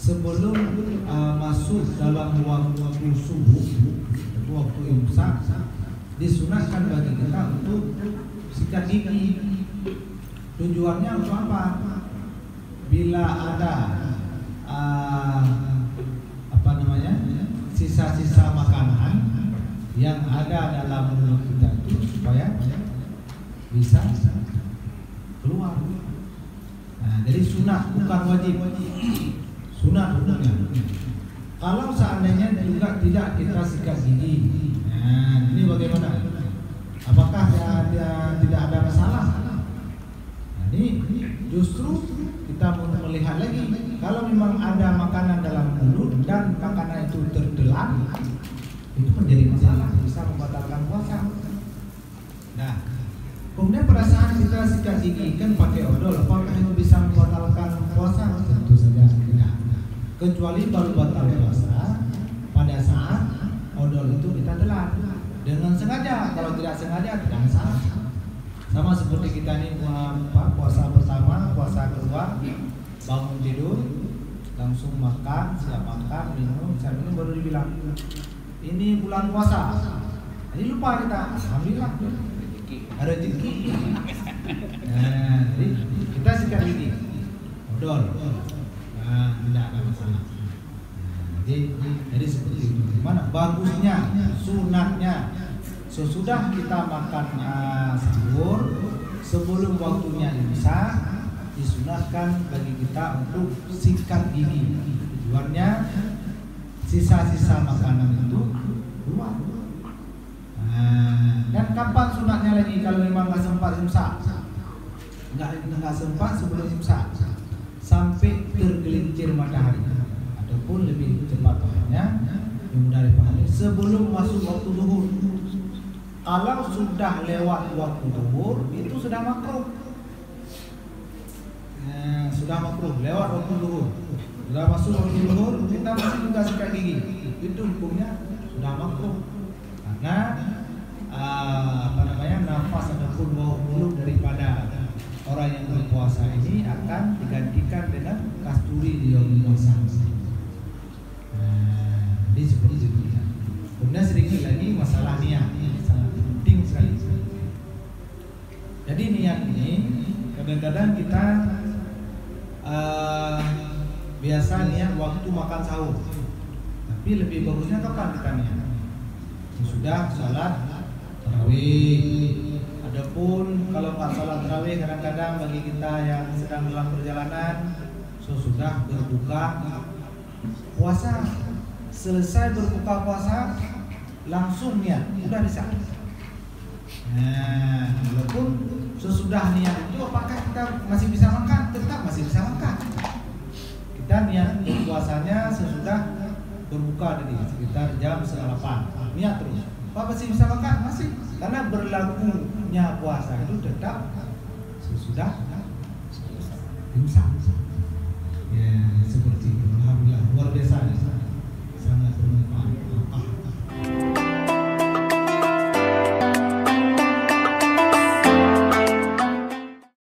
sebelum masuk dalam waktu subuh, waktu imsak, disunahkan bagi kita untuk sikat gigi. Tujuannya untuk apa? Bila ada sisa-sisa makanan yang ada dalam mulut kita itu supaya bisa keluar. Nah, jadi sunah bukan wajib. Sunah hukumnya. Kalau seandainya juga tidak kita sikat gigi, nah ini bagaimana? Apakah dia tidak ada masalah? Nah, ini justru kita mau melihat lagi. Kalau memang ada makanan dalam mulut dan makanan itu tertelan, itu menjadi masalah, bisa membatalkan puasa. Nah, kemudian pada saat kita sikat gigi kan pakai odol, apakah itu bisa membatalkan puasa? Tentu saja tidak. Kecuali baru batal puasa pada saat odol itu kita telan dengan sengaja. Kalau tidak sengaja tidak masalah. Sama seperti kita ini puasa pertama, puasa kedua, bangun tidur langsung makan, siap makan, minum, siap minum, baru dibilang ini bulan puasa. Jadi lupa kita, alhamdulillah ada rezeki. Nah, jadi kita sikat gigi, odol, nah tidak ada masalah. Nah, jadi seperti itu. Mana bagusnya, sunatnya, sesudah kita makan sahur, sebelum waktunya imsak, disunahkan bagi kita untuk sikat gigi. Tujuannya sisa-sisa makanan itu keluar. Nah, dan kapan sunatnya lagi kalau memang nggak sempat imsak? Nggak sempat sebelum imsak sampai tergelincir matahari, ataupun lebih cepat waktunya yang mudah dipahami sebelum masuk waktu zuhur. Kalau sudah lewat waktu zuhur itu sudah makruh. Sudah makruh lewat waktu zuhur, sudah masuk waktu zuhur, kita masih juga sikat gigi, itu hukumnya sudah makruh karena nafas ataupun bau mulut daripada orang yang berpuasa ini akan digantikan dengan kasturi di yaumul puasa. Jadi seperti itu. Kemudian sedikit lagi masalah niat, sangat penting sekali. Jadi niat ini kadang-kadang kita biasa niat waktu makan sahur, tapi lebih bagusnya kapan kita niat? Sudah salat tarawih. Adapun kalau nggak salat tarawih, kadang-kadang bagi kita yang sedang dalam perjalanan, sesudah berbuka puasa, selesai berbuka puasa langsung niat, sudah bisa. Nah, walaupun sesudah niat itu apakah kita masih bisa makan? Tetap masih bisa makan. Kita niat puasanya sesudah berbuka tadi sekitar jam 8. Niat terus. Apa masih bisa makan? Masih. Karena berlakunya puasa itu tetap sesudah imsak. Ya, seperti itu. Alhamdulillah luar biasa.